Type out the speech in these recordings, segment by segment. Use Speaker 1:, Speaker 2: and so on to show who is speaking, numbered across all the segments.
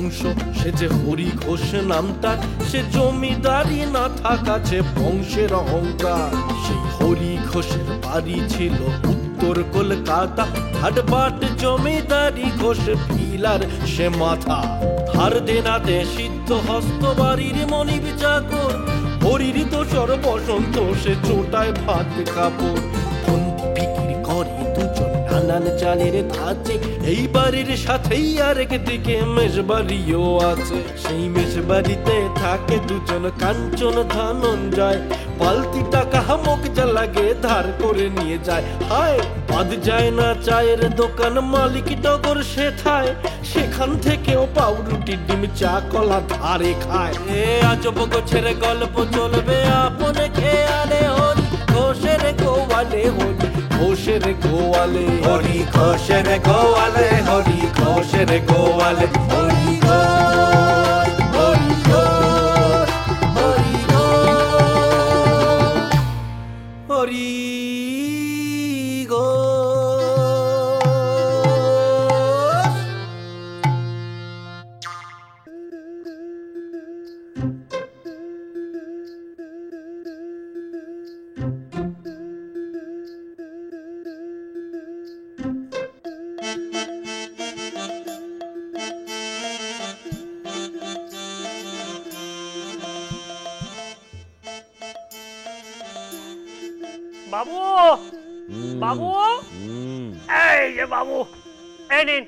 Speaker 1: বংশ, সে যে হরি ঘোষ নামটা, সে জমিদারি না থাকাছে বংশের অহংকার। সেই হরি ঘোষের বাড়ি ছিল উত্তর কলকাতা, হাটবাট জমিদারি ঘোষ পিলার সে মাথা। ধার দেনাতে সিদ্ধ হস্ত বাড়ির মনিব চাকর, হরির দোসর বসন্ত সে চোটায় ভাত কাপড়। ফন্দি বিক্রি করে দুজন নানান চালের ধাঁচে, এই বাড়ির সাথেই আরেক দিকে মেষবাড়িও আছে। সেই মেষবাড়িতে থাকে দুজন কাঞ্চন ধনঞ্জয়, পালতি টাকা হামক যা লাগে ধার করে নিয়ে যায়। হায় বাদ যায় না চায়ের দোকান, মালিক টগর সেথায়, সেখান থেকেও পাউরুটি ডিম চা কলা ধারে খায়। এ আজব গোছের গল্প চলবে আপনে খেয়ালে, হরি ঘোষের গোয়ালে, হরি ঘোষের গোয়ালে, হরি ঘোষের গোয়ালে, হরি ঘোষের গোয়ালে, হরি ঘোষ, হরি ঘোষ, হরি ঘোষ, হরি ঘোষ।
Speaker 2: বাবু, বাবু, এই যে বাবু, এই নিন।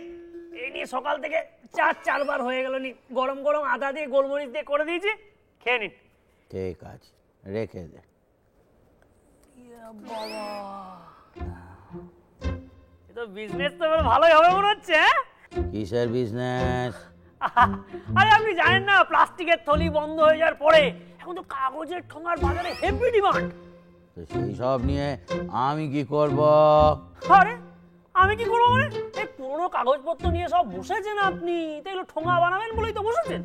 Speaker 2: এই নিয়ে সকাল থেকে 4-4 হয়ে গেল, নি গরম গরম আদা দিয়ে গোলমরিচ দিয়ে করে দিয়েছি, খেয়ে নিন।
Speaker 3: ঠিক আছে, রেখে দে।
Speaker 2: বাবা, তো বিজনেস তো ভালোই হবে মনে হচ্ছে।
Speaker 3: কিসের বিজনেস?
Speaker 2: আরে আপনি জানেন না, প্লাস্টিকের থলি বন্ধ হয়ে যাওয়ার পরে এখন তো কাগজের ঠোঙার বাজারে হেভি ডিমান্ড।
Speaker 3: তো সেই সব নিয়ে আমি কি করব?
Speaker 2: আরে আমি কি করবো মানে, এই পুরোনো কাগজপত্র নিয়ে সব বসেছেন আপনি, তো এগুলো ঠোঙা বানাবেন বলেই তো বসেছেন।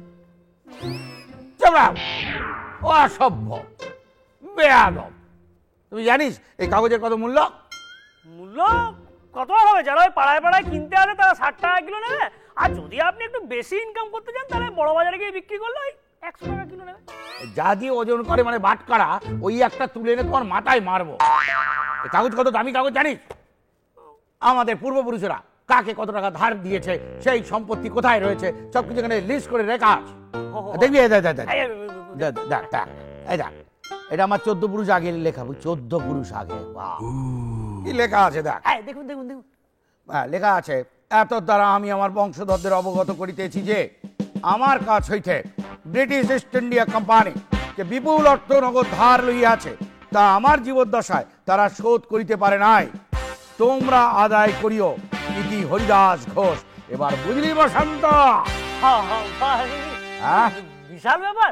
Speaker 3: অসভ্য, বেয়াদব। তুমি জানিস এই কাগজের কত মূল্য?
Speaker 2: মূল্য কত হবে? যারা ওই পাড়ায় পাড়ায় কিনতে আসে তারা 60 টাকা কিলো নেবে, আর যদি আপনি একটু বেশি ইনকাম করতে চান তাহলে বড় বাজারে গিয়ে বিক্রি করলে ওই 100 টাকা কিলো নেবে।
Speaker 3: যা দিয়ে ওজন করে মানে বাটকারা, ওই একটা তুলে এনে তোমার মাথায় মারবো। এই কাগজ কত দামি কাগজ জানিস? আমাদের পূর্বপুরুষরা কাকে কত টাকা ধার দিয়েছে, সেই সম্পত্তি কোথায় রয়েছে, সবকিছু এখানে লিস্ট করে রেখা আছে। দেখবি? এটা আমার 14 পুরুষ আগে লেখা, 14 পুরুষ আগে। কি লেখা আছে দেখ।
Speaker 2: দেখুন দেখুন দেখুন,
Speaker 3: লেখা আছে, এত দ্বারা আমি আমার বংশধরদের অবগত করিতেছি যে আমার কাছ হইতে ব্রিটিশ ইস্ট ইন্ডিয়া কোম্পানি যে বিপুল অর্থ নগদ ধার লইয়াছে, তা আমার জীবদ্দশায় তারা শোধ করিতে পারে নাই। তোমরা আদায় করিও, ইতি হরিদাস ঘোষ। এবার বুঝলি বসন্ত?
Speaker 2: বিশাল ব্যাপার।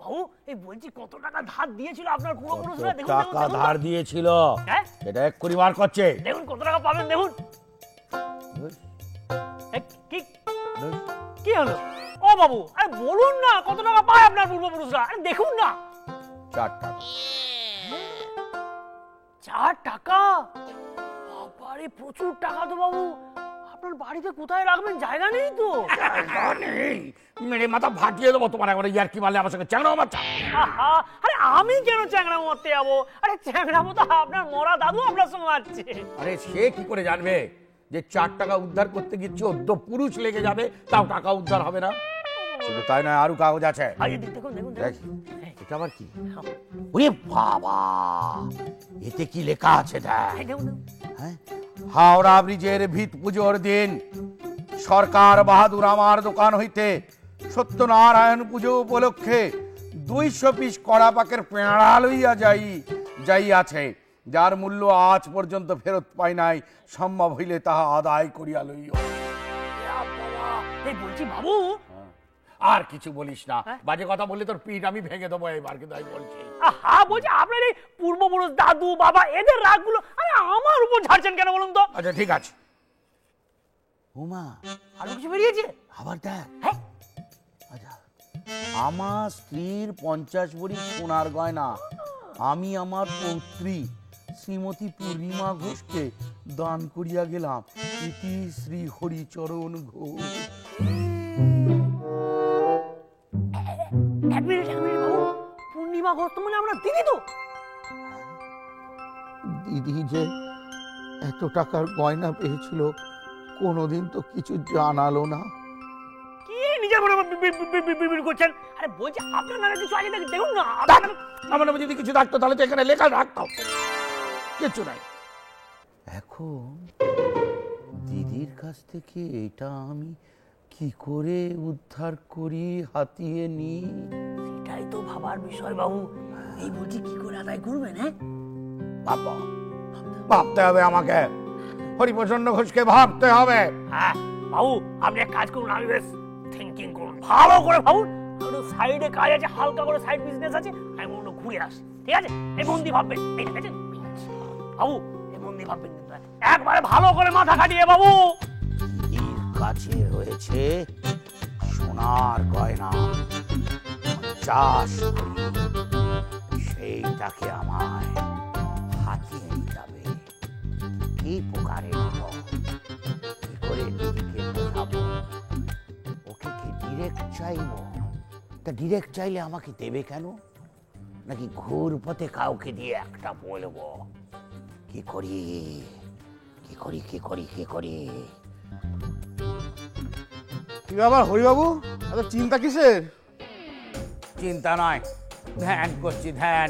Speaker 2: বাবু, এই বলছি কত টাকা ধার দিয়েছিল আপনার পূর্বপুরুষরা? দেখুন
Speaker 3: টাকা ধার দিয়েছিল সেটা এক্ষুনি বার করছে।
Speaker 2: দেখুন কত টাকা পাবেন, দেখুন। কি হলো? ও বাবু, আরে বলুন না কত টাকা পায় আপনার পূর্বপুরুষরা? আরে দেখুন না।
Speaker 3: 4 টাকা।
Speaker 2: 4 টাকা? বাবারে, প্রচুর টাকা তো বাবু। আপনার বাড়িতে কোথায় রাখবেন? জায়গা নেই তো।
Speaker 3: মেরে মাথা ফাটিয়ে দেবো তোমার একবার। ইয়ার কি মারলে আমার সঙ্গে চ্যাংড়া মারছা?
Speaker 2: আরে আমি কেন চ্যাংড়া মারতে যাবো? আরে চ্যাংড়া মতো আপনার মরা দাদু আপনার সঙ্গে মারছে।
Speaker 3: আরে সে কি করে জানবে যে 4 টাকা উদ্ধার করতে গিয়ে 14 পুরুষ লেগে যাবে, তাও টাকা উদ্ধার হবে না? শুধু তাই নয়, আরো কাগজ আছে।
Speaker 2: দেখুন দেখুন,
Speaker 3: এটা আবার কি? ওরে বাবা, এতে কি লেখা আছে দেখ। হ্যাঁ, হাওড়া ব্রিজের ভিত পুজোর দিন সরকার বাহাদুর আমার দোকান হইতে সত্যনারায়ণ পুজো উপলক্ষে 200 পিস কড়া পাকের পেঁড়া লইয়া যাইয়াছে, যার মূল্য আজ পর্যন্ত ফেরত পাই নাই। সম্ভব হইলে তাহা আদায় করিয়া লইও।
Speaker 2: বলছি বাবু,
Speaker 3: আর কিছু বলিস না, বাজে কথা বললে তোর পিঠ আমি ভেঙে দেবো এবার, কিন্তু আমি বলছি।
Speaker 2: বলছি আপনার এই পূর্বপুরুষ দাদু বাবা এদের রাগগুলো আরে আমার উপর ঝাড়ছেন কেন বলুন তো?
Speaker 3: আচ্ছা ঠিক আছে। উমা,
Speaker 2: আরো কিছু বেরিয়েছে
Speaker 3: আবার দেখ। আচ্ছা, আমার স্ত্রীর 50 ভরি সোনার গয়না আমি আমার পৌত্রী শ্রীমতী পূর্ণিমা ঘোষকে দান করিয়া গেলাম। ইতি শ্রী হরিচরণ ঘোষ।
Speaker 2: এক মিনিট বাবু, পূর্ণিমা গোস্ত মানে আমরা দিদি তো?
Speaker 3: দিদি যে এত টাকার গয়না পেয়েছিল কোনোদিন তো কিছু জানালো না।
Speaker 2: কি নিজের মনে বিড়বিড় করছেন? আরে বলছি আপনার নামে কিছু আছে নাকি দেখুন না।
Speaker 3: আমার নামে যদি কিছু থাকতো তাহলে তো এখানে লেখা রাখতাম, কিছু নাই। এখন দিদির কাছ থেকে এটা আমি কি করে উদ্ধার করি, হাতিয়ে নিই?
Speaker 2: সেটাই তো ভাবার বিষয় বাবু। এই বলছি কি করে আদায় করবেন? হ্যাঁ
Speaker 3: বাবা, ভাবতে হবে আমাকে, হরিপ্রসন্ন ঘোষকে ভাবতে হবে।
Speaker 2: হ্যাঁ বাবু, আপনি এক কাজ করুন, আমি বেশ থিঙ্কিং করুন, ভালো করে ভাবুন। একটু সাইডে কাজ আছে, হালকা করে সাইড বিজনেস আছে, আমি মনে ঘুরে আসি, ঠিক আছে? এই মন্দি ভাববেন, এই ঠিক আছে বাবু, এই মন্দি ভাববেন, একবারে ভালো করে মাথা খাটিয়ে বাবু।
Speaker 3: এর কাছে রয়েছে সোনার গয়না, চাষ করি, সেইটাকে আমায় হাতিয়ে নিতে হবে। কি প্রকারে নিব, কি করে দিদিকে বোঝাবো? ওকে কি ডিরেক্ট চাইব? তা ডিরেক্ট চাইলে আমাকে দেবে কেন? নাকি ঘুর পথে কাউকে দিয়ে একটা বলবো? কি করি কি করি কি করি কি করি?
Speaker 4: কি ব্যাপার হরিবাবু, এত চিন্তা কিসের?
Speaker 3: চিন্তা নয়, ধ্যান করছি, ধ্যান।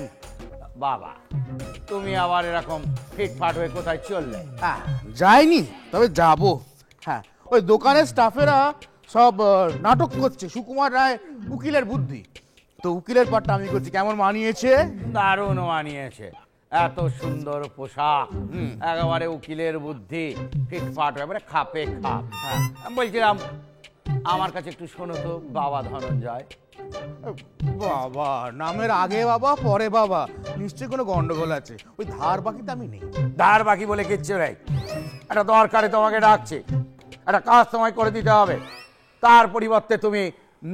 Speaker 3: বাবা, তুমি আবার এরকম ফিটফাট হয়ে কোথায় চললে?
Speaker 4: যাইনি, তবে যাব। হ্যাঁ, ওই দোকানের স্টাফেরা সব নাটক করছে, সুকুমার রায় উকিলের বুদ্ধি। তো উকিলের পাঠটা আমি করছি, কেমন মানিয়েছে?
Speaker 3: দারুণ মানিয়েছে, এত সুন্দর পোশাক, একেবারে উকিলের বুদ্ধি, ফিটফাট হয়ে এবারে খাপে খাপ। হ্যাঁ, বলছিলাম আমার কাছে একটু শোনো তো বাবা ধনঞ্জয়।
Speaker 4: বাবা, নামের আগে বাবা পরে বাবা, নিশ্চয়ই কোনো গন্ডগোল আছে। ওই ধার বাকিতে আমি নেই।
Speaker 3: ধার বাকি বলে কিচ্ছু নেই, একটা দরকারে তোমাকে ডাকছে, একটা কাজ তোমায় করে দিতে হবে। তার পরিবর্তে তুমি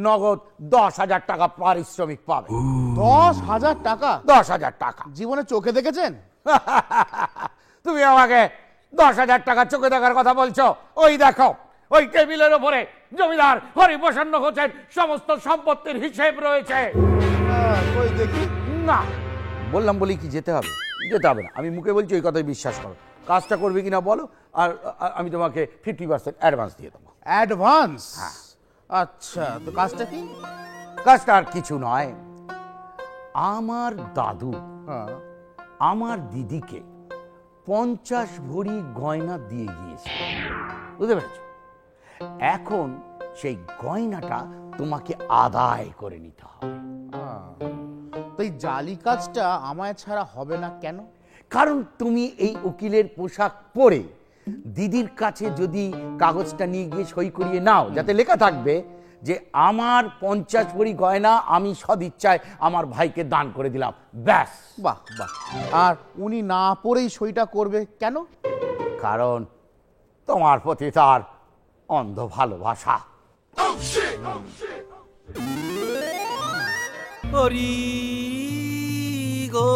Speaker 3: নগদ 10,000 টাকা পারিশ্রমিক পাবে।
Speaker 4: 10,000 টাকা?
Speaker 3: 10,000 টাকা?
Speaker 4: জীবনে চোখে দেখেছেন?
Speaker 3: তুমি আমাকে 10,000 টাকা চোখে দেখার কথা বলছো? ওই দেখো, ওই টেবিলের উপরে জমিদার হরিপ্রসন্ন ঘোষের সমস্ত সম্পত্তির হিসেব রয়েছে।
Speaker 4: ওই দেখি।
Speaker 3: না, বললাম বলি কি যেতে হবে? যেতে হবে না, আমি মুখে বলছি, ওই কথাই বিশ্বাস করো। কাজটা করবে কিনা বলো, আর আমি তোমাকে 50% অ্যাডভান্স দিয়ে দেবো।
Speaker 4: অ্যাডভান্স?
Speaker 3: হ্যাঁ।
Speaker 4: আচ্ছা, তো কাজটা কি?
Speaker 3: কাজটা আর কিছু নয়, আমার দাদু
Speaker 4: হ্যাঁ।
Speaker 3: আমার দিদিকে 50 ভরি গয়না দিয়ে গিয়েছে, বুঝতে পেরেছ? এখন সেই গয়নাটা তোমাকে আদায় করে নিতে হবে।
Speaker 4: তো এই জালি কাজটা আমায় ছাড়া হবে না কেন?
Speaker 3: কারণ তুমি এই উকিলের পোশাক পরে দিদির কাছে যদি কাগজটা নিয়ে গিয়ে সই করিয়ে নাও, যাতে লেখা থাকবে যে আমার 50 ভরি গয়না আমি সদিচ্ছায় আমার ভাইকে দান করে দিলাম, ব্যাস।
Speaker 4: বাহ বাহ। আর উনি না পড়েই সইটা করবে কেন?
Speaker 3: কারণ তোমার প্রতি তার অন্ধ ভালোবাসা।
Speaker 1: হরি গো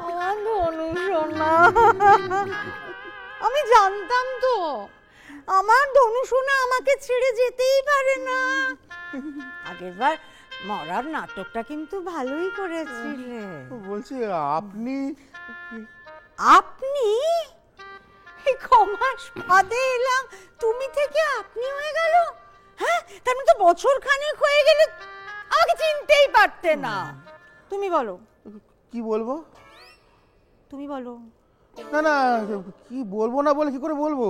Speaker 5: আমার ধনু সোনা, আমি জানতাম তো আমার ধনু সোনা আমাকে ছেড়ে যেতেই পারে না। আগেরবার মরার নাটকটা কিন্তু ভালোই করেছিলে।
Speaker 4: বলছি আপনি
Speaker 5: আপনি এই কমাস বাদে এলাম, তুমি থেকে আপনি হয়ে গেল? হ্যাঁ, তার মানে তো বছর খানেক হয়ে গেলে আমাকে চিনতেই পারতে না। তুমি বলো,
Speaker 4: কি বলবো?
Speaker 5: তুমি বলো।
Speaker 4: না না, কি বলবো না বলে কি করে বলবো?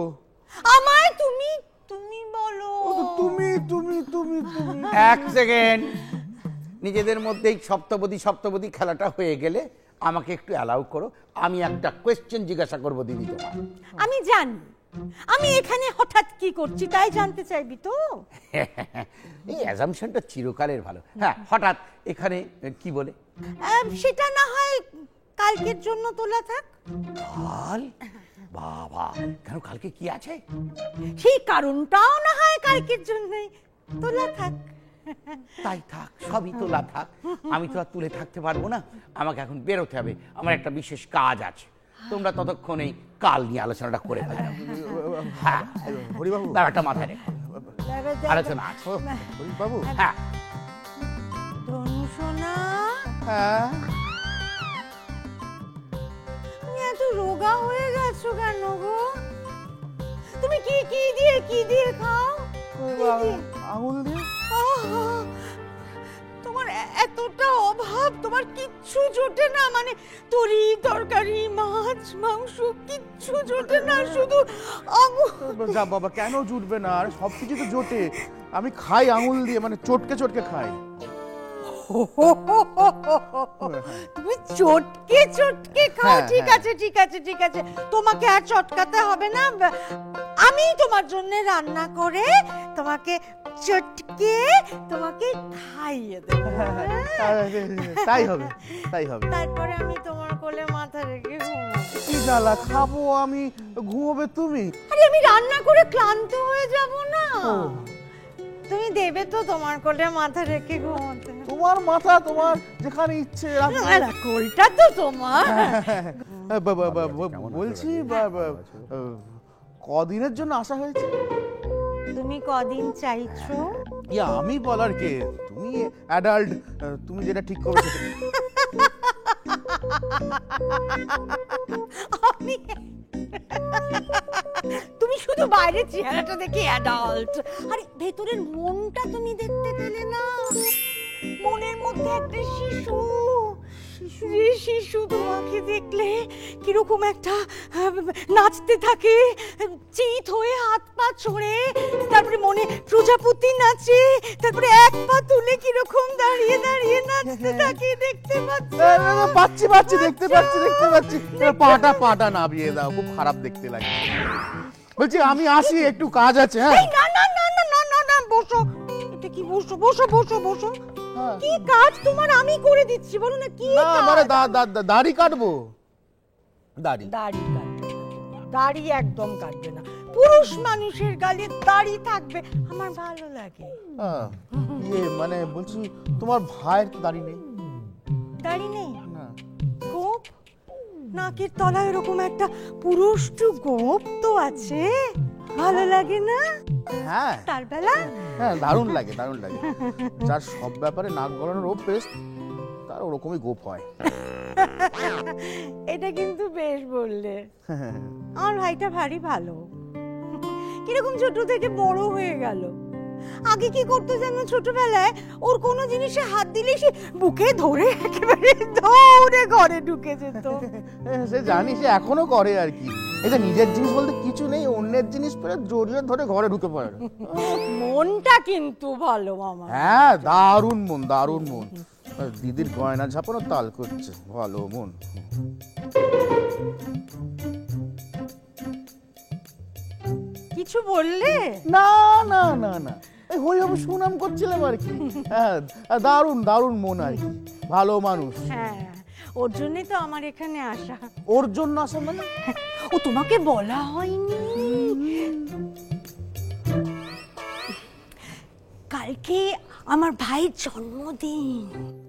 Speaker 5: আমায় তুমি তুমি বলো।
Speaker 4: তুমি তুমি তুমি তুমি
Speaker 3: এক সেকেন্ড, নিজেদের মধ্যেই সপ্তপদী খেলাটা হয়ে গেলে আমাকে একটু অ্যালাউ করো, আমি একটা কোয়েশ্চেন জিজ্ঞাসা করবো দিদি তোমার।
Speaker 5: আমি জানি আমি এখানে হঠাৎ কি করছি, তাই জানতে চাইবি তো?
Speaker 3: এই অ্যাজাম্পশনটা চিরকালের ভালো। হ্যাঁ, হঠাৎ এখানে কি বলে?
Speaker 5: সেটা না হয় কালকের জন্য তোলা থাক।
Speaker 3: কাল? বাবা, কেন, কালকে কি আছে?
Speaker 5: সেই কারণটাও না হয় কালকের জন্যই তোলা থাক।
Speaker 3: তাই থাক, সবই তোলা থাক। আমি তো আর তুলে থাকতে পারবো না, আমাকে এখন বেরোতে হবে, আমার একটা বিশেষ কাজ আছে। তোমরা ততক্ষণেই কাল নিয়ে আলোচনাটা করে ফেলো। হ্যাঁ,
Speaker 4: হরিবাবু,
Speaker 3: ব্যাপারটা মাথায় রেখো, আলোচনা আছে।
Speaker 4: হরিবাবু,
Speaker 3: হ্যাঁ,
Speaker 5: ধনু সোনা,
Speaker 4: হ্যাঁ,
Speaker 5: তুমি এত রোগা হয়ে গেছো কেন গো? তুমি কি দিয়ে খাও? কি দিয়ে?
Speaker 4: আঙুল দিয়ে।
Speaker 5: আহা, তোমার এতটা অভাব, তোমার কিচ্ছু জোটে না, মানে তরি তরকারি মাছ মাংস কিচ্ছু জোটে না, শুধু আঙুল।
Speaker 4: যা বাবা, কেন জুটবে না? আর সবকিছু তো জোটে। আমি খাই আঙুল দিয়ে, মানে চটকে চটকে খাই।
Speaker 5: তুমি চটকে চটকে খাও?
Speaker 4: হ্যাঁ,
Speaker 5: ঠিক
Speaker 4: হ্যাঁ।
Speaker 5: আছে ঠিক আছে ঠিক আছে, তোমাকে আর চটকাতে হবে না, আমি তোমার জন্য রান্না করে তোমাকে চটকে তোমাকে খাইয়ে দেবো।
Speaker 4: তাই হবে, তাই হবে।
Speaker 5: তারপরে আমি তোমার কোলে মাথা রেখে ঘুমাবো।
Speaker 4: কি জ্বালা, খাবো আমি, ঘুমোবে তুমি?
Speaker 5: আরে আমি রান্না করে ক্লান্ত হয়ে যাব না? তুমি দেবে তো তোমার কোলে মাথা রেখে ঘুমোতে?
Speaker 4: তোমার মাথা, তোমার যেখানে ইচ্ছে রাখবে।
Speaker 5: না, কোলটা তো তোমার।
Speaker 4: বলছি কদিনের জন্য আসা হয়েছে?
Speaker 5: তুমি কদিন চাইছো?
Speaker 4: ইয়া, আমি বলার কে? তুমি অ্যাডাল্ট, তুমি যেটা ঠিক করবে
Speaker 5: আমি তুমি শুধু বাইরের চেহারাটা দেখে অ্যাডাল্ট, আরে ভেতরের মনটা তুমি দেখতে পেলে না? মনের মধ্যে একটা শিশু, যে শিশু তোমাকে দেখলে কিরকম একটা নাচতে থাকে, চিত হয়ে হাত পা ছড়ে, তারপরে মনে প্রজাপতি নাচে, তারপরে এক পা তুলে কিরকম দাঁড়িয়ে দাঁড়িয়ে নাচতে থাকে, দেখতে পাচ্ছি?
Speaker 4: পাচ্ছি, দেখতে পাচ্ছি। পাটা নামিয়ে দাও, খুব খারাপ দেখতে লাগে। বলছি আমি আসি, একটু কাজ আছে। হ্যাঁ,
Speaker 5: এই না না না না না না না, বসো। এটা কি? বসো বসো বসো বসো।
Speaker 4: হ্যাঁ।
Speaker 5: কি কাজ তোমার আমি করে দিচ্ছি, বলো না কি
Speaker 4: না,
Speaker 5: কাজ?
Speaker 4: মানে দাড়ি কাটবো। দাড়ি
Speaker 5: দাড়ি কাটবে না, দাড়ি একদম কাটবে না। পুরুষ মানুষের গালে দাড়ি থাকবে আমার ভালো লাগে।
Speaker 4: হ্যাঁ, মানে বলছি তোমার ভাইয়ের তো দাড়ি নেই?
Speaker 5: দাড়ি নেই?
Speaker 4: না।
Speaker 5: গোপ, নাকের তলায় এরকম একটা পুরুষ্টু গোপ তো আছে, ভালো লাগে না?
Speaker 4: হ্যাঁ
Speaker 5: তার বেলা
Speaker 4: হ্যাঁ, দারুণ লাগে। যার সব ব্যাপারে নাক গলানোর অভ্যেস, তার ওরকমই গোপ হয়।
Speaker 5: এটা কিন্তু বেশ বললে। আমার ভাইটা ভারী ভালো, কিরকম ছোট থেকে বড় হয়ে গেল। আগে কি করতো জানো? ছোটবেলায় ওর কোনো জিনিসে হাত দিলে সে বুকে ধরে একেবারে দৌড়ে ঘরে ঢুকে যেত।
Speaker 4: সে জানি, সে এখনো করে আর কি। এটা নিজের জিনিস বলতে কিছু নেই, অন্যের জিনিস পেলে জড়িয়ে ধরে ঘরে ঢুকে পড়ে।
Speaker 5: মনটা কিন্তু ভালো মামা।
Speaker 4: হ্যাঁ, দারুণ মন। দিদির গয়না ঝাপানো তাল করছে, ভালো মন।
Speaker 5: কিছু বললে?
Speaker 4: না না না না, এই হরিবাবু সুনাম করছিলাম আর কি। হ্যাঁ, দারুণ মন আর কি, ভালো মানুষ।
Speaker 5: হ্যাঁ, ওর জন্যই তো আমার এখানে আসা।
Speaker 4: ওর জন্য আসা মানে?
Speaker 5: ও তোমাকে বলা হয়নি, কালকে আমার ভাইয়ের জন্মদিন।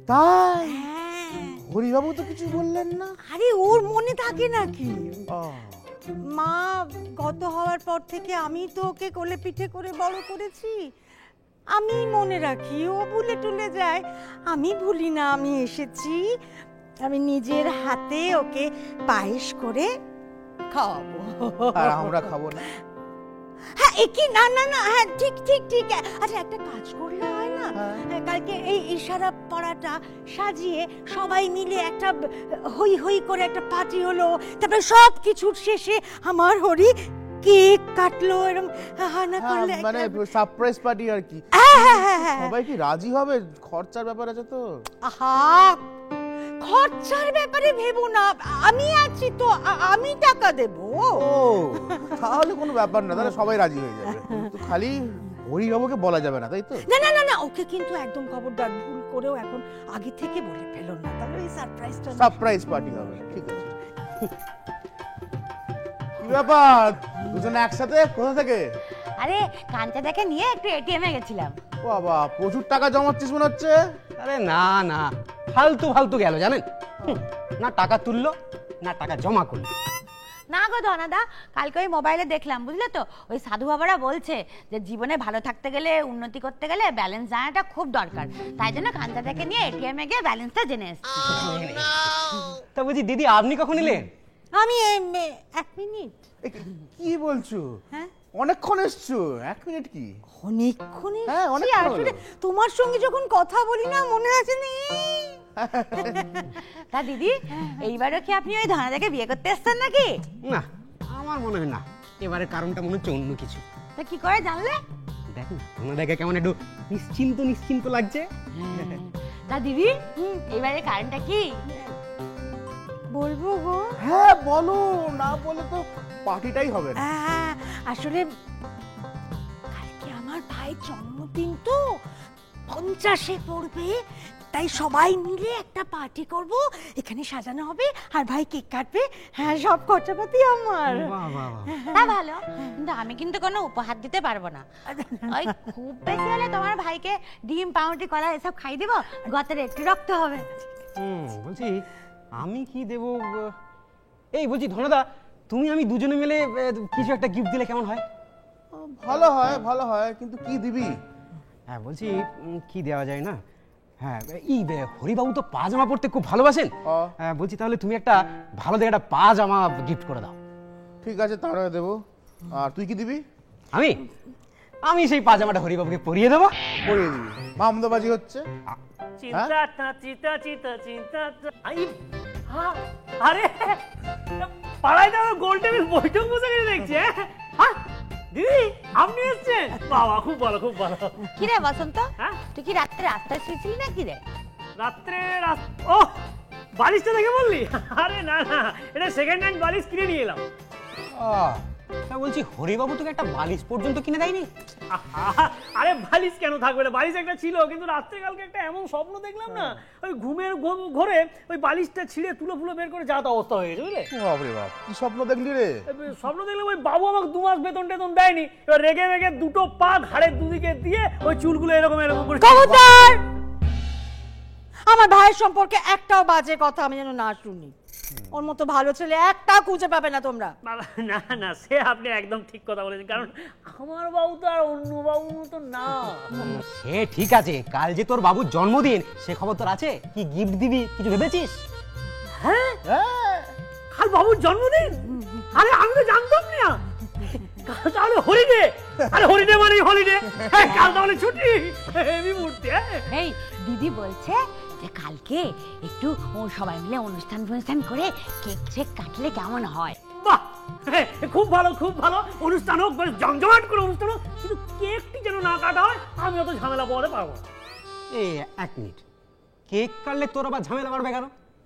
Speaker 4: তাই?
Speaker 5: হ্যাঁ।
Speaker 4: হরিবাবু তো কিছু বললেন না?
Speaker 5: আরে ওর মনে থাকে নাকি?
Speaker 4: আহ,
Speaker 5: মা গত হওয়ার পর থেকে আমি তো ওকে কোলে পিঠে করে বড় করেছি, আমি মনে রাখি, ও ভুলে টুলে যায়। আমি ভুলি না, আমি এসেছি, আমি নিজের হাতে ওকে পায়েস করে খাওয়াবো।
Speaker 4: আর আমরা খাবো না?
Speaker 5: হ্যাঁ, একি না না না, হ্যাঁ ঠিক ঠিক ঠিক। আচ্ছা, একটা কাজ করলে হয় না? কালকে এই ইশারা পাড়াটা সাজিয়ে সবাই মিলে একটা হই হই করে একটা পার্টি হলো, তারপরে সব কিছুর শেষে আমার হরি কেক কাটলো, এরকম হানা করলে
Speaker 4: মানে সারপ্রাইজ পার্টি আর কি। সবাই কি রাজি হবে? খরচার ব্যাপার আছে তো।
Speaker 5: আহা, খরচার ব্যাপারে ভেবো না, আমি আছি তো, আমি টাকা দেবো।
Speaker 4: ও, তাহলে কোনো ব্যাপার না, তাহলে সবাই রাজি হয়ে যাবে। তো খালি হরিবাবুকে বলা যাবে না, তাই তো?
Speaker 5: না না না না, ওকে কিন্তু একদম খবরদার ভুল করেও এখন আগে থেকে বলে ফেলো না, তাহলে এই
Speaker 4: সারপ্রাইজ পার্টি হবে। ঠিক আছে। কি ব্যাপার, দুজন একসাথে? কোথা থেকে?
Speaker 5: আরে কাঞ্চাদাকে নিয়ে একটু এটিএম এ গেছিলাম।
Speaker 4: বাবা প্রচুর টাকা জমাচ্ছিস মনে হচ্ছে।
Speaker 6: আরে না না, ফালতু ফালতু গেল জানেন, না টাকা তুললো না টাকা জমা করলো।
Speaker 5: না গো ধনাদা, কালকে ওই মোবাইলে দেখলাম বুঝলে তো, ওই সাধু বাবারা বলছে যে জীবনে ভালো থাকতে গেলে, উন্নতি করতে গেলে ব্যালেন্স জানাটা খুব দরকার। তাই জন্য কাঞ্চাদাকে নিয়ে এটিএম এ গিয়ে ব্যালেন্সটা জেনে এসেছি।
Speaker 6: তা বলছি দিদি আপনি কখন এলেন?
Speaker 5: আমি 1 মিনিট।
Speaker 4: কি বলছো?
Speaker 5: হ্যাঁ
Speaker 4: অনেকক্ষণ এসছো, 1 মিনিট কি?
Speaker 5: অনেকক্ষণ
Speaker 4: হ্যাঁ,
Speaker 5: এসেছি,
Speaker 4: অনেকক্ষণ
Speaker 5: আসলে
Speaker 4: হলো।
Speaker 5: তোমার সঙ্গে যখন কথা বলি না মনে আছে নি। তা দিদি, এইবারও কি আপনি ওই ধনাদাকে বিয়ে করতে এসেছেন নাকি?
Speaker 6: না আমার মনে হয় না, এবারে কারণটা মনে হচ্ছে অন্য কিছু।
Speaker 5: তা কি করে জানলে?
Speaker 6: দেখ না তোমার দেখে কেমন একটু নিশ্চিন্ত নিশ্চিন্ত লাগছে।
Speaker 5: তা দিদি, এইবারে কারণটা কি বলবো গো?
Speaker 4: হ্যাঁ বলো, না বলে তো পার্টিটাই হবে না।
Speaker 5: আসলে কালকে আমার ভাইয়ের জন্মদিন তো, 50-এ পড়বে, তাই সবাই মিলে একটা পার্টি করব, এখানে সাজানো হবে আর ভাই কেক কাটবে। হ্যাঁ, সব খরচাপাতি আমার।
Speaker 6: বাহ বাহ বাহ।
Speaker 5: তা ভালো, কিন্তু আমি কিন্তু কোনো উপহার দিতে পারবো না। ওই খুব বেশি হলে তোমার ভাইকে ডিম, পাউরুটি, কলা এসব খাই দেবো, গতের একটু রক্ত হবে।
Speaker 6: বলছি আমি কি দেব? এই বলছি ধনদা, তুমি আমি দুজনে মিলে কিছু একটা গিফট দিলে কেমন হয়?
Speaker 4: ভালো হয়, ভালো হয়, কিন্তু কি দিবি?
Speaker 6: হ্যাঁ বলছি কি দেওয়া যায় না? হ্যাঁ এই হরিবাবু তো পাজামা পরতে খুব ভালোবাসেন। হ্যাঁ বলছি তাহলে তুমি একটা ভালো দেখে একটা পাজামা গিফট করে দাও।
Speaker 4: ঠিক আছে, তাহলে দেবো। আর তুই কি দিবি?
Speaker 6: আমি আমি সেই পাজামাটা হরিবাবুকে পরিয়ে দেবো।
Speaker 4: পরিয়ে দিবি। মামদাবাজি হচ্ছে।
Speaker 2: আরে পাড়ায় তো গোল টেবিল বৈঠক বসে গেছে দেখছি। হ্যাঁ দিদি আপনি এসছেন, বাবা খুব ভালো খুব ভালো।
Speaker 5: কি রে বসন্ত,
Speaker 2: হ্যাঁ?
Speaker 5: তুই কি রাত্রে রাস্তায় শুয়েছিলি নাকি রে?
Speaker 2: রাত্রে ও বালিশটা দেখে বললি? আরে না না, এটা সেকেন্ড হ্যান্ড বালিশ কিনে নিয়ে এলাম।
Speaker 6: তা বলছি হরিবাবু তোকে একটা বালিশ পর্যন্ত কিনে দেয়নি?
Speaker 2: আরে বালিশ কেন থাকবে না, বালিশ একটা ছিল, কিন্তু রাত্রে কালকে একটা এমন স্বপ্ন দেখলাম না, ওই ঘুমের ঘরে ওই বালিশটা ছিঁড়ে তুলো ফুলো বের করে যাওয়া অবস্থা হয়ে গেছে বুঝলে।
Speaker 4: বাপরে বাপ, কি স্বপ্ন দেখলি রে?
Speaker 2: স্বপ্ন দেখলাম ওই বাবু আমাকে 2 মাস বেতন টেতন দেয়নি, এবার রেগে রেগে দুটো পা ঘাড়ের দুদিকে দিয়ে ওই চুলগুলো এরকম এরকম করে।
Speaker 5: খবরদার, আমার ভাইয়ের সম্পর্কে একটাও বাজে কথা আমি যেন না শুনি। ওর মতো ভালো ছেলে একটা খুঁজে পাবে না তোমরা।
Speaker 2: না না, সে আপনি একদম ঠিক কথা বলেছেন, কারণ আমার বাবু তো আর অন্য বাবুর মতো না।
Speaker 6: সে ঠিক আছে, কাল যে তোর বাবুর জন্মদিন সে খবর তোর আছে? কি গিফট দিবি কিছু ভেবেছিস?
Speaker 2: হ্যাঁ কাল বাবুর জন্মদিন? আরে আমি তো জানতাম না। কাল তাহলে হলিডে? আরে হলিডে মানে হলিডে, কাল তাহলে ছুটি। হেভি মূর্তি।
Speaker 5: এই দিদি বলছে যে কালকে একটু সবাই মিলে অনুষ্ঠান করে কেক চেক কাটলে কেমন হয়?
Speaker 2: বাহ, খুব ভালো খুব ভালো। অনুষ্ঠান হোক, বেশ জমজমাট করে অনুষ্ঠান হোক, কিন্তু কেকটি যেন না কাটা হয়, আমি অত ঝামেলা পোহাতে পারবো না।
Speaker 6: এই 1 মিনিট, কেক কাটলে তোর আবার ঝামেলা বাড়বে কেন?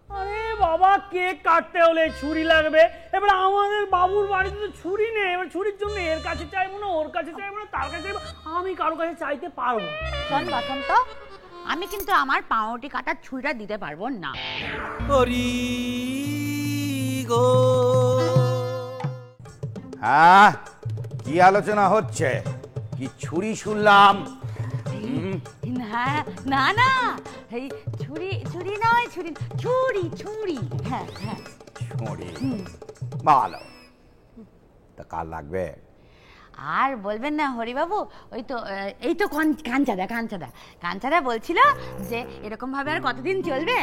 Speaker 2: আরে বাবা, কেক কাটতে হলে ছুরি লাগবে। এবার আমাদের বাবুর বাড়িতে তো ছুরি নেই, এবার ছুরির জন্য এর কাছে চাইবো না, ওর কাছে চাইবো না, তার কাছে চাইবো, আমি কারো কাছে চাইতে পারবো।
Speaker 5: শোন বসন্ত, আমি কিন্তু আমার পাউরুটি কাটার ছুরিটা দিতে পারবো না।
Speaker 1: হরি গো।
Speaker 3: হ্যাঁ, কি আলোচনা হচ্ছে? কি ছুরি শুনলাম?
Speaker 5: না না না, এই ছুরি নয়, ছুরি। হ্যাঁ হ্যাঁ,
Speaker 3: ছুরি। ভালো। তা কার লাগবে?
Speaker 5: আর বলবেন না হরিবাবু, ওই তো এই তো কাঞ্চাদা বলছিল যে এরকম ভাবে আর কতদিন চলবে,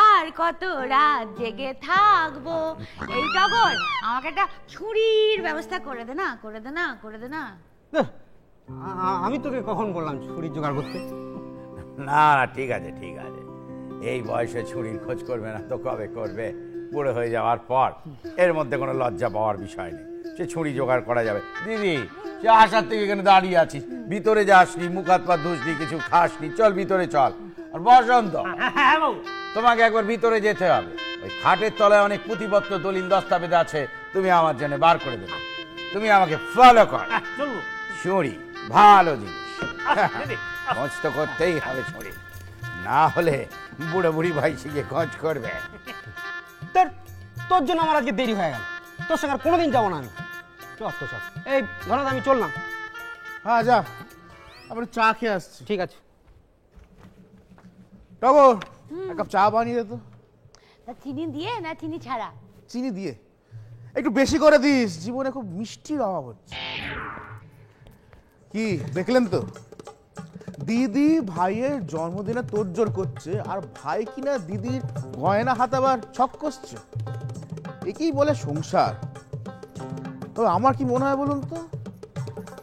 Speaker 5: আর কত রাত জেগে থাকবো। এই টগর, আমাকে একটা ছুরির ব্যবস্থা করে দে না।
Speaker 6: আমি তোকে কখন বললাম ছুরির জোগাড় করতে?
Speaker 3: না না, ঠিক আছে ঠিক আছে। এই বয়সে ছুরির খোঁজ করবে না তো কবে করবে? বুড়ো হয়ে যাওয়ার পর। এর মধ্যে কোনো লজ্জা পাওয়ার বিষয় নেই, সে ছুরি জোগাড় করা যাবে। দিদি, সে আসার থেকে এখানে দাঁড়িয়ে আছিস, ভিতরে যাসনি, মুখ হাত পা ধুসনি, কিছু খাসনি, চল ভিতরে চল। আর বসন্ত,
Speaker 2: হ্যাঁ বাবু,
Speaker 3: তোমাকে একবার ভিতরে যেতে হবে। ওই খাটের তলায় অনেক পুঁথিপত্র দলিল দস্তাবেজ আছে, তুমি আমার জন্য বার করে দেবে। তুমি আমাকে ফলো কর।
Speaker 2: চলবো।
Speaker 3: ছুরি ভালো জিনিস,
Speaker 2: দিদি,
Speaker 3: খোঁজ তো করতেই হবে ছুরি, না হলে বুড়ো বুড়ি ভাই শিখে খোঁজ করবে।
Speaker 6: তোর জন্য আমার আজকে দেরি হয়ে গেল, তোর সঙ্গে আর কোনোদিন যাবো না আমি। চল এই ধরো আমি চললাম।
Speaker 4: হ্যাঁ যা, আমরা চা খেয়ে আসছি।
Speaker 6: ঠিক আছে।
Speaker 4: টগর, এক কাপ চা বানিয়ে দে তো।
Speaker 7: তা চিনি দিয়ে না চিনি ছাড়া?
Speaker 4: চিনি দিয়ে, একটু বেশি করে দিস, জীবনে খুব মিষ্টির অভাব হচ্ছে। কি দেখলেন তো, দিদি ভাইয়ের জন্মদিনে তোড়জোড় করছে, আর ভাই কিনা দিদির গয়না হাতাবার ছক কষছে। একেই বলে সংসার। তবে আমার কি মনে হয় বলুন তো,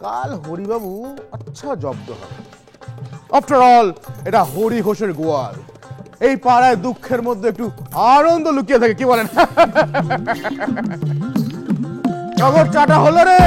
Speaker 4: কাল হরিবাবু আচ্ছা জব্দ হবে। আফটার অল এটা হরি ঘোষের গোয়াল, এই পাড়ায় দুঃখের মধ্যে একটু আনন্দ লুকিয়ে থাকে, কি বলেন? খবর চাটা হলো রে।